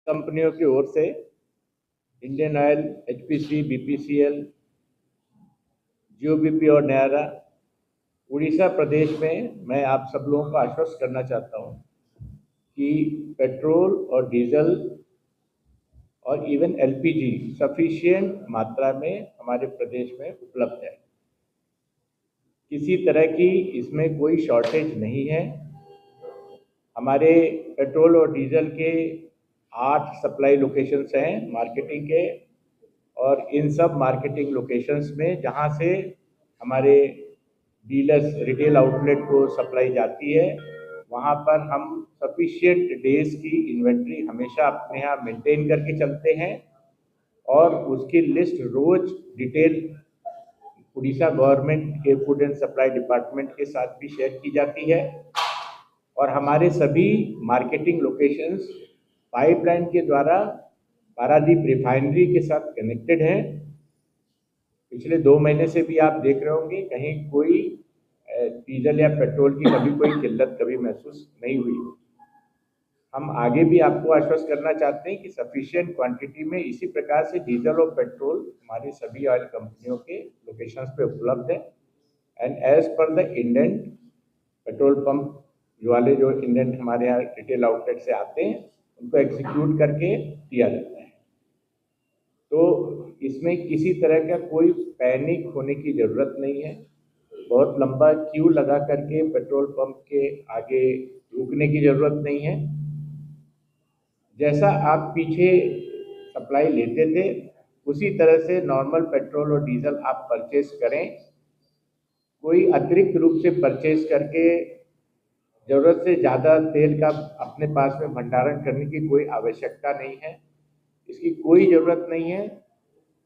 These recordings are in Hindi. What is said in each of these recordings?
कंपनियों की ओर से इंडियन ऑयल, एचपीसी, बीपीसीएल, जीओबीपी और नयारा उड़ीसा प्रदेश में मैं आप सब लोगों को आश्वस्त करना चाहता हूं कि पेट्रोल और डीजल और इवन एलपीजी सफिशिएंट मात्रा में हमारे प्रदेश में उपलब्ध है। किसी तरह की इसमें कोई शॉर्टेज नहीं है। हमारे पेट्रोल और डीजल के 8 सप्लाई लोकेशंस हैं मार्केटिंग के, और इन सब मार्केटिंग लोकेशंस में जहां से हमारे डीलर्स रिटेल आउटलेट को सप्लाई जाती है, वहां पर हम सफिशिएंट डेज की इन्वेंट्री हमेशा अपने यहाँ मेंटेन करके चलते हैं, और उसकी लिस्ट रोज डिटेल उड़ीसा गवर्नमेंट के फूड एंड सप्लाई डिपार्टमेंट के साथ भी शेयर की जाती है। और हमारे सभी मार्केटिंग लोकेशंस पाइपलाइन के द्वारा पारादीप रिफाइनरी के साथ कनेक्टेड हैं। पिछले 2 महीने से भी आप देख रहे होंगे कहीं कोई डीजल या पेट्रोल की कभी कोई किल्लत कभी महसूस नहीं हुई। हम आगे भी आपको आश्वस्त करना चाहते हैं कि सफिशिएंट क्वांटिटी में इसी प्रकार से डीजल और पेट्रोल हमारी सभी ऑयल कंपनियों के लोकेशंस पे उपलब्ध है। And as per the indent petrol pump वाले जो इंडेंट हमारे यहाँ रिटेल आउटलेट से आते हैं उनको एग्जीक्यूट करके दिया जाता है। तो इसमें किसी तरह का कोई पैनिक होने की ज़रूरत नहीं है। बहुत लंबा क्यू लगा करके पेट्रोल पंप के आगे रुकने की ज़रूरत नहीं है। जैसा आप पीछे सप्लाई लेते थे उसी तरह से नॉर्मल पेट्रोल और डीजल आप परचेज करें। कोई अतिरिक्त रूप से परचेज करके ज़रूरत से ज़्यादा तेल का अपने पास में भंडारण करने की कोई आवश्यकता नहीं है, इसकी कोई ज़रूरत नहीं है।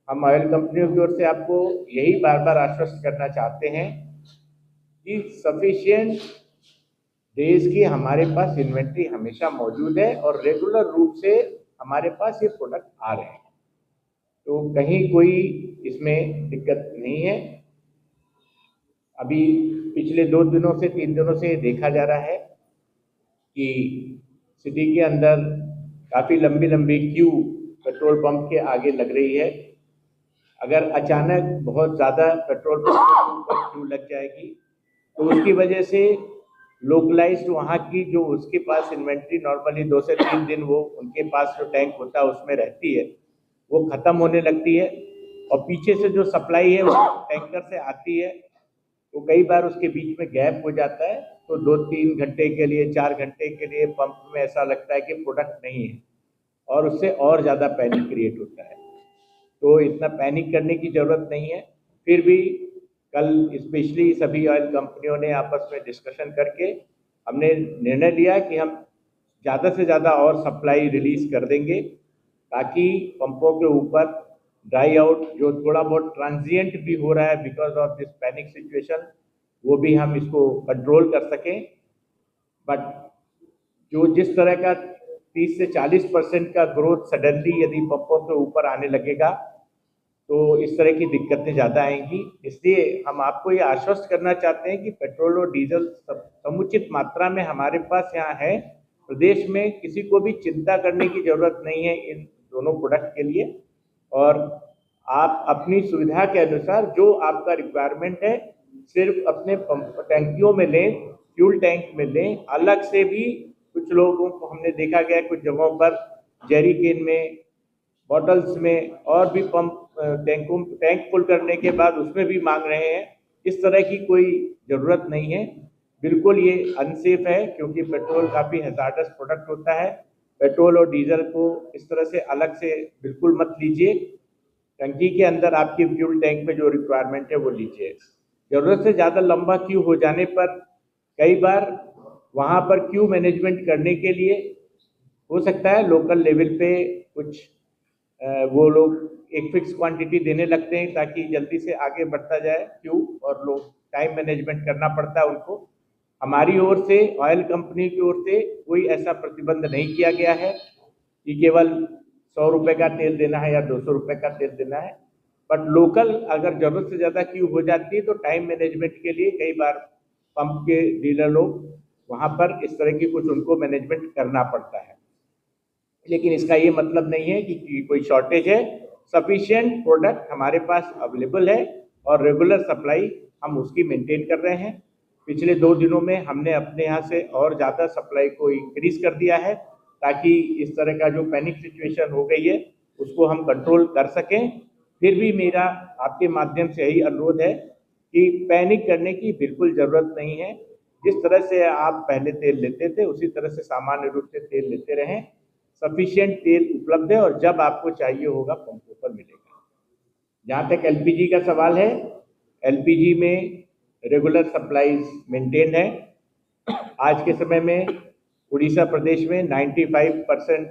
हम ऑयल कंपनियों की ओर से आपको यही बार बार आश्वस्त करना चाहते हैं कि सफिशिएंट डेज की हमारे पास इन्वेंट्री हमेशा मौजूद है और रेगुलर रूप से हमारे पास ये प्रोडक्ट आ रहे हैं, तो कहीं कोई इसमें दिक्कत नहीं है। अभी पिछले 2 दिनों से 3 दिनों से देखा जा रहा है कि सिटी के अंदर काफ़ी लंबी लंबी क्यू पेट्रोल पंप के आगे लग रही है। अगर अचानक बहुत ज़्यादा पेट्रोल पंप पर क्यू लग जाएगी तो उसकी वजह से लोकलाइज्ड वहाँ की जो उसके पास इन्वेंट्री नॉर्मली 2 से 3 दिन वो उनके पास जो टैंक होता है उसमें रहती है वो ख़त्म होने लगती है, और पीछे से जो सप्लाई है वो टैंकर से आती है तो कई बार उसके बीच में गैप हो जाता है। तो 2-3 घंटे के लिए 4 घंटे के लिए पंप में ऐसा लगता है कि प्रोडक्ट नहीं है, और उससे और ज़्यादा पैनिक क्रिएट होता है। तो इतना पैनिक करने की ज़रूरत नहीं है। फिर भी कल स्पेशली सभी ऑयल कंपनियों ने आपस में डिस्कशन करके हमने निर्णय लिया कि हम ज़्यादा से ज़्यादा और सप्लाई रिलीज़ कर देंगे ताकि पंपों के ऊपर ड्राई आउट जो थोड़ा बहुत ट्रांजिएंट भी हो रहा है because of this panic situation वो भी हम इसको कंट्रोल कर सकें। बट जो जिस तरह का 30 से 40% का ग्रोथ सडनली यदि पंपों के ऊपर आने लगेगा तो इस तरह की दिक्कतें ज़्यादा आएंगी। इसलिए हम आपको ये आश्वस्त करना चाहते हैं कि पेट्रोल और डीजल समुचित मात्रा में हमारे पास यहाँ है। प्रदेश में किसी को भी चिंता करने की ज़रूरत नहीं है इन दोनों प्रोडक्ट के लिए, और आप अपनी सुविधा के अनुसार जो आपका रिक्वायरमेंट है सिर्फ अपने टैंकियों में लें, फ्यूल टैंक में लें। अलग से भी कुछ लोगों को हमने देखा गया कुछ जगहों पर जेरी केन में, बॉटल्स में और भी पंप टैंक फुल करने के बाद उसमें भी मांग रहे हैं। इस तरह की कोई ज़रूरत नहीं है, बिल्कुल ये अनसेफ है क्योंकि पेट्रोल काफ़ी हैजार्डस प्रोडक्ट होता है। पेट्रोल और डीजल को इस तरह से अलग से बिल्कुल मत लीजिए। टंकी के अंदर आपकी फ्यूल टैंक में जो रिक्वायरमेंट है वो लीजिए। ज़रूरत से ज़्यादा लंबा क्यू हो जाने पर कई बार वहाँ पर क्यू मैनेजमेंट करने के लिए हो सकता है लोकल लेवल पे कुछ वो लोग एक फिक्स क्वांटिटी देने लगते हैं ताकि जल्दी से आगे बढ़ता जाए क्यू, और लोग टाइम मैनेजमेंट करना पड़ता है उनको। हमारी ओर से ऑयल कंपनी की ओर से कोई ऐसा प्रतिबंध नहीं किया गया है कि केवल 100 रुपये का तेल देना है या 200 रुपये का तेल देना है। बट लोकल अगर ज़रूरत से ज़्यादा क्यू हो जाती है तो टाइम मैनेजमेंट के लिए कई बार पंप के डीलर लोग वहाँ पर इस तरह की कुछ उनको मैनेजमेंट करना पड़ता है। लेकिन इसका ये मतलब नहीं है कि कोई शॉर्टेज है। सफिशिएंट प्रोडक्ट हमारे पास अवेलेबल है और रेगुलर सप्लाई हम उसकी मेंटेन कर रहे हैं। पिछले 2 दिनों में हमने अपने यहाँ से और ज़्यादा सप्लाई को इंक्रीज कर दिया है ताकि इस तरह का जो पैनिक सिचुएशन हो गई है उसको हम कंट्रोल कर सकें। फिर भी मेरा आपके माध्यम से यही अनुरोध है कि पैनिक करने की बिल्कुल ज़रूरत नहीं है। जिस तरह से आप पहले तेल लेते थे उसी तरह से सामान्य रूप से तेल लेते रहें। सफिशिएंट तेल उपलब्ध है और जब आपको चाहिए होगा पंपों पर मिलेगा। जहाँ तक एलपीजी का सवाल है, एलपीजी में रेगुलर सप्लाईज मेंटेन है। आज के समय में उड़ीसा प्रदेश में 95%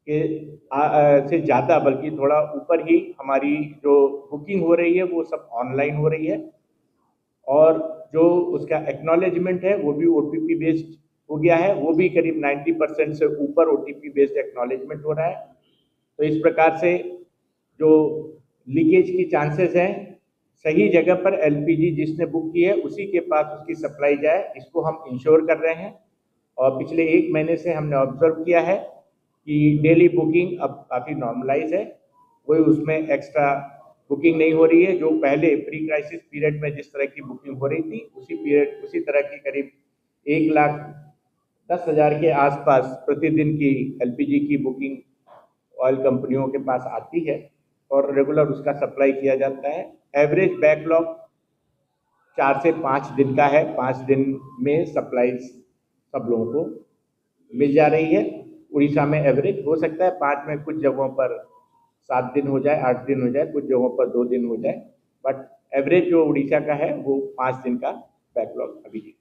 के से ज़्यादा, बल्कि थोड़ा ऊपर ही हमारी जो बुकिंग हो रही है वो सब ऑनलाइन हो रही है और जो उसका एक्नॉलेजमेंट है वो भी ओटीपी बेस्ड हो गया है। वो भी करीब 90% से ऊपर ओटीपी बेस्ड एक्नॉलेजमेंट हो रहा है। तो इस प्रकार से जो लीकेज की चांसेस हैं, सही जगह पर एलपीजी जिसने बुक की है उसी के पास उसकी सप्लाई जाए, इसको हम इंश्योर कर रहे हैं। और पिछले 1 महीने से हमने ऑब्जर्व किया है कि डेली बुकिंग अब काफ़ी नॉर्मलाइज है। कोई उसमें एक्स्ट्रा बुकिंग नहीं हो रही है। जो पहले प्री क्राइसिस पीरियड में जिस तरह की बुकिंग हो रही थी उसी तरह की करीब 1,10,000 के आसपास प्रतिदिन की एलपीजी की बुकिंग ऑयल कंपनियों के पास आती है और रेगुलर उसका सप्लाई किया जाता है। एवरेज बैकलॉग 4 से 5 दिन का है। 5 दिन में सप्लाईज सब लोगों को मिल जा रही है। उड़ीसा में एवरेज हो सकता है 5 में कुछ जगहों पर 7 दिन हो जाए, 8 दिन हो जाए, कुछ जगहों पर 2 दिन हो जाए, बट एवरेज जो उड़ीसा का है वो 5 दिन का बैकलॉग अभी है।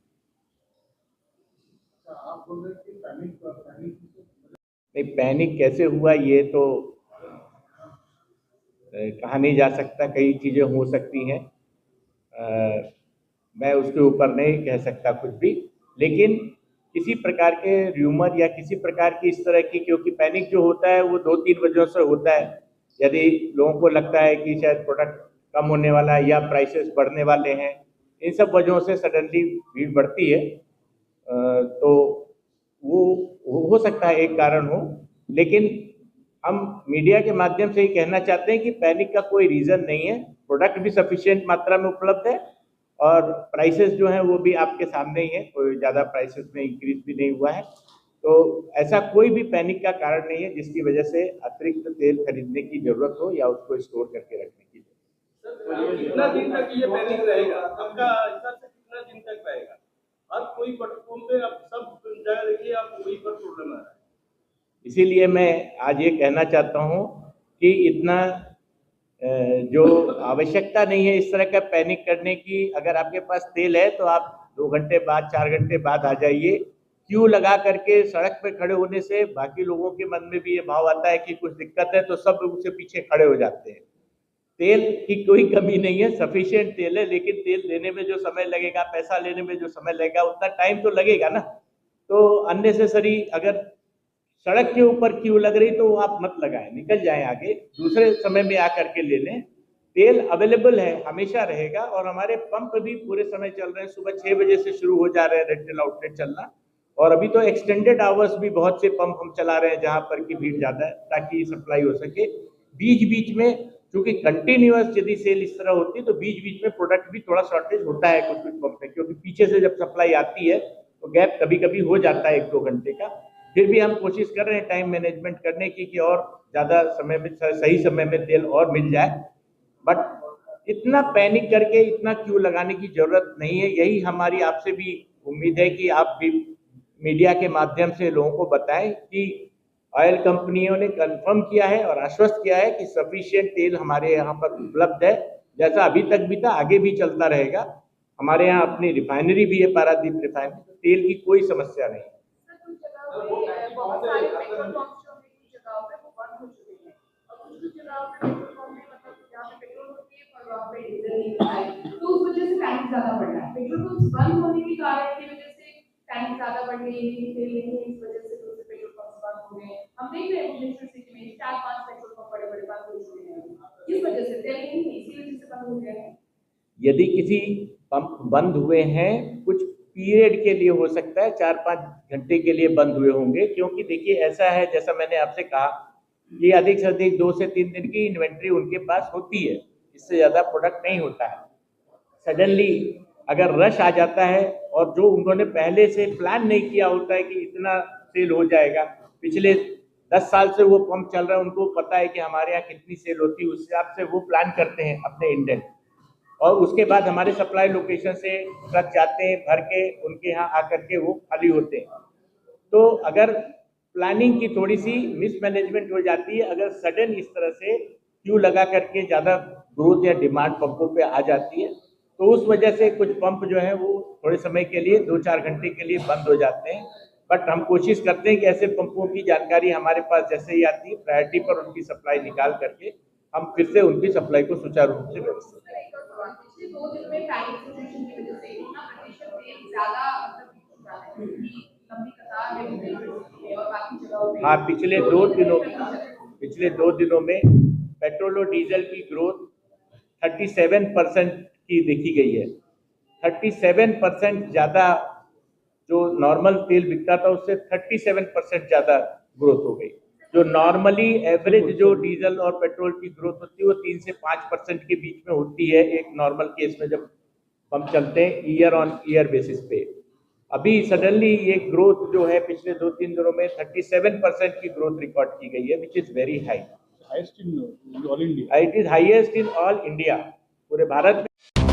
आप बोल रहे कि नहीं, पैनिक कैसे हुआ ये तो कहा नहीं जा सकता। कई चीज़ें हो सकती हैं, मैं उसके ऊपर नहीं कह सकता कुछ भी। लेकिन किसी प्रकार के र्यूमर या किसी प्रकार की इस तरह की, क्योंकि पैनिक जो होता है वो 2-3 वजहों से होता है। यदि लोगों को लगता है कि शायद प्रोडक्ट कम होने वाला है या प्राइसेस बढ़ने वाले हैं, इन सब वजहों से सडनली भीड़ बढ़ती है। तो वो हो सकता है एक कारण हो। लेकिन हम मीडिया के माध्यम से ही कहना चाहते हैं कि पैनिक का कोई रीज़न नहीं है। प्रोडक्ट भी सफिशिएंट मात्रा में उपलब्ध है और प्राइसेस जो हैं वो भी आपके सामने ही है। कोई ज़्यादा प्राइसेस में इंक्रीज भी नहीं हुआ है। तो ऐसा कोई भी पैनिक का कारण नहीं है जिसकी वजह से अतिरिक्त तेल खरीदने की जरूरत हो या उसको स्टोर करके रखने की जरूरत। कितना दिन तक ये पैनिक रहेगा? आपका हिसाब से कितना दिन तक रहेगा? अब कोई पेट्रोल पे अब सब जगह देखिए आप वही पर प्रॉब्लम आ रहा है। इसीलिए मैं आज ये कहना चाहता हूँ कि इतना जो आवश्यकता नहीं है इस तरह का पैनिक करने की। अगर आपके पास तेल है तो आप 2 घंटे बाद, 4 घंटे बाद आ जाइए। क्यू लगा करके सड़क पे खड़े होने से बाकी लोगों के मन में भी ये भाव आता है कि कुछ दिक्कत है, तो सब उससे पीछे खड़े हो जाते हैं। तेल की कोई कमी नहीं है, सफिशिएंट तेल है, लेकिन तेल देने में जो समय लगेगा, पैसा लेने में जो समय लगेगा, उतना टाइम तो लगेगा ना। तो अननेसेसरी अगर सड़क के ऊपर क्यू लग रही तो आप मत लगाएं, निकल जाएं आगे, दूसरे समय में आकर के ले लें। तेल अवेलेबल है, हमेशा रहेगा और हमारे पंप भी पूरे समय चल रहे हैं। सुबह 6 बजे से शुरू हो जा रहे हैं रिटेल आउटलेट चलना, और अभी तो एक्सटेंडेड आवर्स भी बहुत से पंप हम चला रहे हैं जहां पर की भीड़ ज्यादा है ताकि सप्लाई हो सके। बीच बीच में क्योंकि कंटिन्यूअस यदि सेल इस तरह होती है तो बीच बीच में प्रोडक्ट भी थोड़ा शॉर्टेज होता है कुछ कुछ पंप में, क्योंकि पीछे से जब सप्लाई आती है तो गैप कभी कभी हो जाता है 1-2 घंटे का। फिर भी हम कोशिश कर रहे हैं टाइम मैनेजमेंट करने की कि और ज़्यादा समय में, सही समय में तेल और मिल जाए। बट इतना पैनिक करके इतना क्यों लगाने की जरूरत नहीं है। यही हमारी आपसे भी उम्मीद है कि आप भी मीडिया के माध्यम से लोगों को बताएं कि ऑयल कंपनियों ने कंफर्म किया है और आश्वस्त किया है कि सफिशिएंट तेल हमारे यहाँ पर उपलब्ध है, जैसा अभी तक भी था आगे भी चलता रहेगा। हमारे यहाँ अपनी रिफाइनरी भी है, पारादीप रिफाइनरी, तेल की कोई समस्या नहीं। बहुत सारे पेट्रोल पंप्स जो हैं कुछ जगहों पे वो बंद हो चुके हैं और कुछ जगहों पे पेट्रोल पंप में मतलब जहाँ पे पेट्रोल होती है पर वहाँ पे डीजल नहीं होता है, तो उस वजह से टैंक ज्यादा बढ़ रहा है। पेट्रोल पंप्स बंद होने के कारण की वजह से टैंक ज्यादा बढ़ गई है, तेल नहीं है, इस वजह से दूसरे पेट्रोल पंप्स बंद हो गए। हम देख रहे हैं भुवनेश्वर सिटी में 4-5 पेट्रोल पंप बड़े बड़े बंद हो चुके हैं। किस वजह से? तेल नहीं है, इसी वजह से बंद हो गया है। यदि किसी पंप बंद हुए हैं, कुछ पीरियड के लिए हो सकता है, 4-5 घंटे के लिए बंद हुए होंगे, क्योंकि देखिए ऐसा है, जैसा मैंने आपसे कहा, ये अधिक से अधिक 2 से 3 दिन की इन्वेंट्री उनके पास होती है, इससे ज़्यादा प्रोडक्ट नहीं होता है। सडनली अगर रश आ जाता है और जो उन्होंने पहले से प्लान नहीं किया होता है कि इतना सेल हो जाएगा, पिछले 10 साल से वो पंप चल रहा है, उनको पता है कि हमारे यहाँ कितनी सेल होती है, उस हिसाब से वो प्लान करते हैं अपने इंडेंट, और उसके बाद हमारे सप्लाई लोकेशन से ट्रक जाते हैं भर के, उनके यहाँ आकर के वो खाली होते हैं। तो अगर प्लानिंग की थोड़ी सी मिसमैनेजमेंट हो जाती है, अगर सडन इस तरह से क्यू लगा करके ज़्यादा ग्रोथ या डिमांड पंपों पे आ जाती है, तो उस वजह से कुछ पंप जो है वो थोड़े समय के लिए 2-4 घंटे के लिए बंद हो जाते हैं। बट हम कोशिश करते हैं कि ऐसे पंपों की जानकारी हमारे पास जैसे ही आती है, प्रायोरिटी पर उनकी सप्लाई निकाल करके हम फिर से उनकी सप्लाई को सुचारू रूप से व्यवस्थित करें। पिछले 2 दिन में टाइम सिचुएशन की वजह से कितना प्रतिशत तेल ज्यादा मतलब बिक चुका है, क्योंकि लंबी कतार है यूपी और बाकी जगहों पे। हाँ, पिछले 2 दिनों में पेट्रोल और डीजल की ग्रोथ 37% की देखी गई है। 37% ज़्यादा, जो नॉर्मल तेल बिकता था उससे 37% ज़्यादा ग्रोथ हो गई। जो नॉर्मली एवरेज जो डीजल और पेट्रोल की ग्रोथ होती है वो 3 से 5% के बीच में होती है एक नॉर्मल केस में, जब पंप चलते हैं ईयर ऑन ईयर बेसिस पे। अभी सडनली ये ग्रोथ जो है पिछले 2-3 दिनों में 37% की ग्रोथ रिकॉर्ड की गई है, which is very high. Highest in all India. It is highest in all India, पूरे भारत में।